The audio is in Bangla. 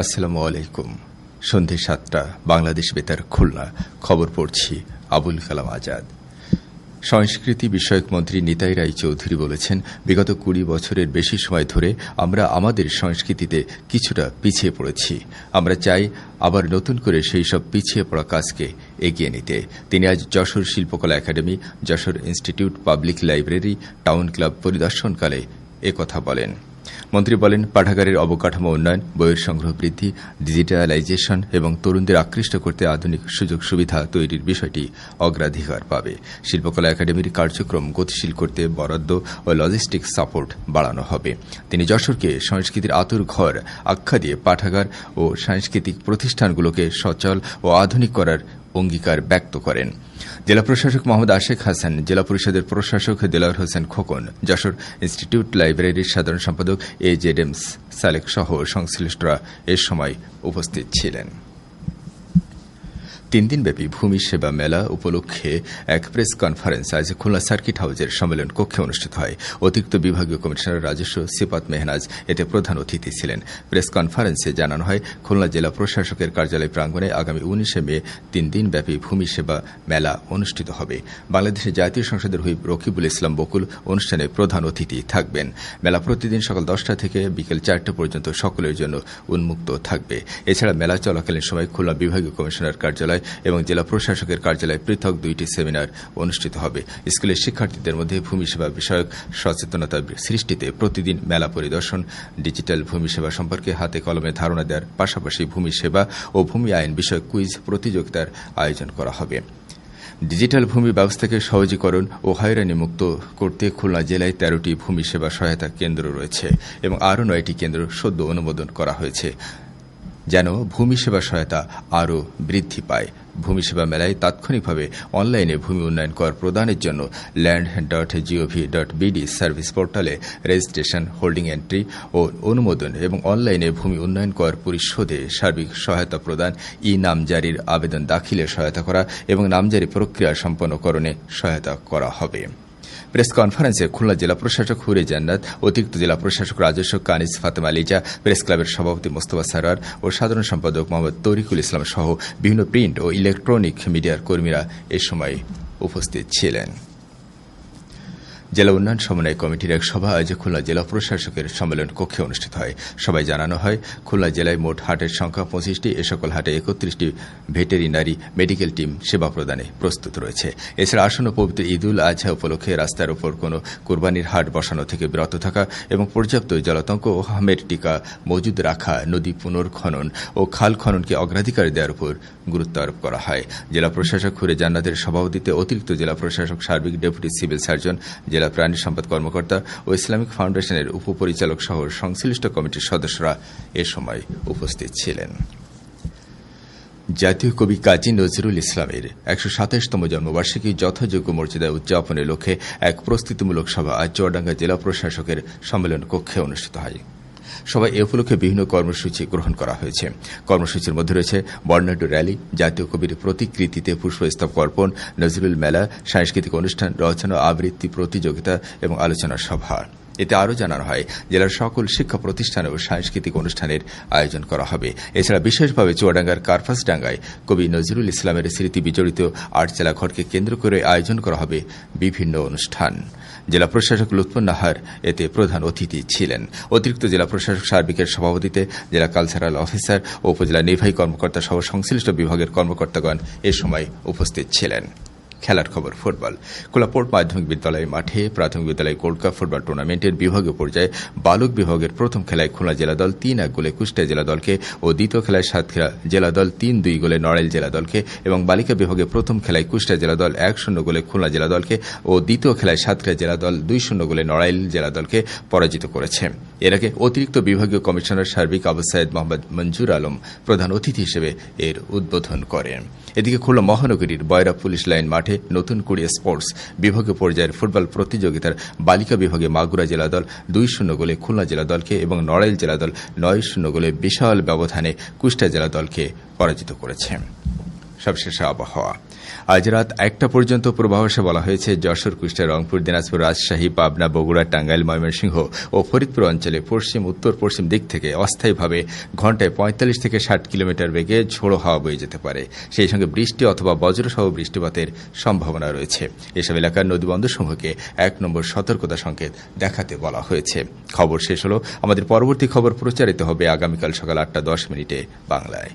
আসসালামু আলাইকুম। সন্ধে ৭টা, বাংলাদেশ বেতার, খুলনা। খবর পড়ছি আবুল কালাম আজাদ। সংস্কৃতি বিষয়ক মন্ত্রী নিতাই রায় চৌধুরী বলেছেন, বিগত ২০ বছরের বেশি সময় ধরে আমরা আমাদের সংস্কৃতিতে কিছুটা পিছিয়ে পড়েছি। আমরা চাই আবার নতুন করে সেই সব পিছিয়ে পড়া কাজকে এগিয়ে নিতে। তিনি আজ Jessore Shilpakala academy, Jessore institute, public library, town club পরিদর্শনকালে একথা বলেন। মন্ত্রী বলেন, পাঠাগারের অবকাঠামো উন্নয়ন, বইয়ের সংগ্রহ বৃদ্ধি, ডিজিটালাইজেশন এবং তরুণদের আকৃষ্ট করতে আধুনিক সুযোগ সুবিধা তৈরির বিষয়টি অগ্রাধিকার পাবে। শিল্পকলা একাডেমির কার্যক্রম গতিশীল করতে বরাদ্দ ও লজিস্টিক সাপোর্ট বাড়ানো হবে। তিনি যশোরকে সংস্কৃতির আতুর ঘর আখ্যা দিয়ে পাঠাগার ও সাংস্কৃতিক প্রতিষ্ঠানগুলোকে সচল ও আধুনিক করার অঙ্গীকার ব্যক্ত করেন। জেলা প্রশাসক মোহাম্মদ আশেক হাসান, জেলা পরিষদের প্রশাসক দেলাওয়ার হোসেন খোকন, যশোর ইনস্টিটিউট লাইব্রেরির সাধারণ সম্পাদক AJM সালেক সহ সংশ্লিষ্টরা এ সময় উপস্থিত ছিলেন। ৩ দিনব্যাপী ভূমি সেবা মেলা উপলক্ষে এক প্রেস কনফারেন্স আজ খুলনা সার্কিট হাউজের সম্মেলন কক্ষে অনুষ্ঠিত হয়। অতিরিক্ত বিভাগীয় কমিশনার রাজস্ব সিফাত মেহনাজ এতে প্রধান অতিথি ছিলেন। প্রেস কনফারেন্সে জানানো হয়, খুলনা জেলা প্রশাসকের কার্যালয় প্রাঙ্গণে আগামী ১৯শে মে ৩ দিনব্যাপী ভূমি সেবা মেলা অনুষ্ঠিত হবে। বাংলাদেশের জাতীয় সংসদের হুইপ রকিবুল ইসলাম বকুল অনুষ্ঠানে প্রধান অতিথি থাকবেন। মেলা প্রতিদিন সকাল 10টা থেকে বিকেল 4টা পর্যন্ত সকলের জন্য উন্মুক্ত থাকবে। এছাড়া মেলা চলাকালীন সময় খুলনা বিভাগীয় কমিশনার কার্যালয় এবং জেলা প্রশাসকের কার্যালয়ে পৃথক 2টি সেমিনার অনুষ্ঠিত হবে। স্কুলের শিক্ষার্থীদের মধ্যে ভূমি সেবা বিষয়ক সচেতনতা সৃষ্টিতে প্রতিদিন মেলা পরিদর্শন, ডিজিটাল ভূমি সেবা সম্পর্কে হাতে কলমে ধারণা দেওয়ার পাশাপাশি ভূমি সেবা ও ভূমি আইন বিষয়ক কুইজ প্রতিযোগিতার আয়োজন করা হবে। ডিজিটাল ভূমি ব্যবস্থাকে সহজীকরণ ও হয়রানি মুক্ত করতে খুলনা জেলায় 13টি ভূমি সেবা সহায়তা কেন্দ্র রয়েছে এবং আরও 9টি কেন্দ্র সদ্য অনুমোদন করা হয়েছে, যেন ভূমি সেবা সহায়তা আরও বৃদ্ধি পায়। ভূমি সেবা মেলায় তাৎক্ষণিকভাবে অনলাইনে ভূমি উন্নয়ন কর প্রদানের জন্য land.gov.bd সার্ভিস পোর্টালে রেজিস্ট্রেশন, হোল্ডিং এন্ট্রি ও অনুমোদন এবং অনলাইনে ভূমি উন্নয়ন কর পরিশোধে সার্বিক সহায়তা প্রদান, নামজারির আবেদন দাখিলে সহায়তা করা এবং নামজারি প্রক্রিয়া সম্পন্নকরণে সহায়তা করা হবে। প্রেস কনফারেন্সে খুলনা জেলা প্রশাসক হুরে জান্নাত, অতিরিক্ত জেলা প্রশাসক রাজস্ব কানিজ ফাতেমা লিজা, প্রেস ক্লাবের সভাপতি মোস্তফা সারার ও সাধারণ সম্পাদক মোহাম্মদ তরিকুল ইসলাম সহ বিভিন্ন প্রিন্ট ও ইলেকট্রনিক মিডিয়ার কর্মীরা এ সময় উপস্থিত ছিলেন। জেলা উন্নয়ন সমন্বয় কমিটির এক সভা আজ খুলনা জেলা প্রশাসকের সম্মেলন কক্ষে অনুষ্ঠিত হয়। সভায় জানানো হয়, খুলনা জেলায় মোট হাটের সংখ্যা 25টি। এ সকল হাটে 31টি ভেটেরিনারি মেডিকেল টিম সেবা প্রদানে প্রস্তুত রয়েছে। এছাড়া আসন্ন পবিত্র ঈদুল আজহা উপলক্ষে রাস্তার ওপর কোনো কোরবানির হাট বসানো থেকে বিরত থাকা এবং পর্যাপ্ত জলাতঙ্ক ও হামের টিকা মজুদ রাখা, নদী পুনর্খনন ও খাল খননকে অগ্রাধিকার দেওয়ার উপর গুরুত্ব আরোপ করা হয়। জেলা প্রশাসক হুরে জান্নাতের সভাপতিত্বে অতিরিক্ত জেলা প্রশাসক, সার্বিক ডেপুটি সিভিল সার্জন, জেলা প্রাণী সম্পদ কর্মকর্তা ও ইসলামিক ফাউন্ডেশনের উপপরিচালক সহ সংশ্লিষ্ট কমিটির সদস্যরা এ সময় উপস্থিত ছিলেন। জাতীয় কবি কাজী নজরুল ইসলামের ১২৭তম জন্মবার্ষিকী যথাযোগ্য মর্যাদায় উদযাপনের লক্ষ্যে এক প্রস্তুতিমূলক সভা আজ চুয়াডাঙ্গা জেলা প্রশাসকের সম্মেলন কক্ষে অনুষ্ঠিত হয়। সভায় এ উপলক্ষে বিভিন্ন কর্মসূচি গ্রহণ করা হয়েছে। কর্মসূচির মধ্যে রয়েছে বর্ণাঢ্য র্যালি, জাতীয় কবির প্রতিকৃতিতে পুষ্পস্তবক অর্পণ, নজরুল মেলা, সাংস্কৃতিক অনুষ্ঠান, রচনা আবৃত্তি প্রতিযোগিতা এবং আলোচনা সভা। এতে আরও জানানো হয়, জেলার সকল শিক্ষা প্রতিষ্ঠানে ও সাংস্কৃতিক অনুষ্ঠানের আয়োজন করা হবে। এছাড়া বিশেষভাবে চুয়াডাঙ্গার কার্পাসডাঙ্গায় কবি নজরুল ইসলামের স্মৃতি বিজড়িত আটচালা ঘরকে কেন্দ্র করে আয়োজন করা হবে বিভিন্ন অনুষ্ঠান। জেলা প্রশাসক লুৎফুন নাহার এতে প্রধান অতিথি ছিলেন। অতিরিক্ত জেলা প্রশাসক সার্বিকের সভাপতিত্বে জেলা কালচারাল অফিসার ও উপজেলা নির্বাহী কর্মকর্তা সহ সংশ্লিষ্ট বিভাগের কর্মকর্তাগণ এ সময় উপস্থিত ছিলেন। খেলার খবর, ফুটবল। খুলনা পোর্ট মাধ্যমিক বিদ্যালয় মাঠে প্রাথমিক বিদ্যালয় গোল্ড কাপ ফুটবল টুর্নামেন্টের বিভাগীয় পর্যায়ে বালক বিভাগের প্রথম খেলায় খুলনা জেলা দল 3-1 গোলে কুষ্টিয়া জেলা দলকে ও দ্বিতীয় খেলায় সাতক্ষীরা জেলা দল 3-2 গোলে নড়াইল জেলা দলকে এবং বালিকা বিভাগে প্রথম খেলায় কুষ্টিয়া জেলা দল 1-0 গোলে খুলনা জেলা দলকে ও দ্বিতীয় খেলায় সাতক্ষীরা জেলা দল 2-0 গোলে নড়াইল জেলা দলকে পরাজিত করেছে। এর আগে অতিরিক্ত বিভাগীয় কমিশনার সার্বিক আবু সাইদ মোহাম্মদ মঞ্জুর আলম প্রধান অতিথি হিসেবে এর উদ্বোধন করেন। এদিকে খুলনা মহানগরীর বয়রা পুলিশ লাইন মাঠে নতুন কুড়িয়া স্পোর্টস বিভাগীয় পর্যায়ের ফুটবল প্রতিযোগিতার বালিকা বিভাগে মাগুরা জেলা দল 2-0 গোলে খুলনা জেলা দলকে এবং নড়াইল জেলা দল 9-0 গোলে বিশাল ব্যবধানে কুষ্টিয়া জেলা দলকে পরাজিত করেছে। সবশেষে আবহাওয়া। আজ রাত 1টা পর্যন্ত পূর্বাভাসে বলা হয়েছে যশোর, কুষ্টিয়া, রংপুর, দিনাজপুর, রাজশাহী, পাবনা, বগুড়া, টাঙ্গাইল, ময়মনসিংহ ও ফরিদপুর অঞ্চলে পশ্চিম, উত্তর, পশ্চিম দিক থেকে অস্থায়ীভাবে ঘণ্টায় 45 থেকে 60 কিলোমিটার বেগে ঝোড়ো হাওয়া বয়ে যেতে পারে। সেই সঙ্গে বৃষ্টি অথবা বজ্রসহ বৃষ্টিপাতের সম্ভাবনা রয়েছে। এসব এলাকার নদীবন্দরসমূহকে 1 নম্বর সতর্কতা সংকেত দেখাতে বলা হয়েছে। খবর শেষ হলো। আমাদের পরবর্তী খবর প্রচারিত হবে আগামীকাল সকাল 8টা 10 মিনিটে বাংলায়।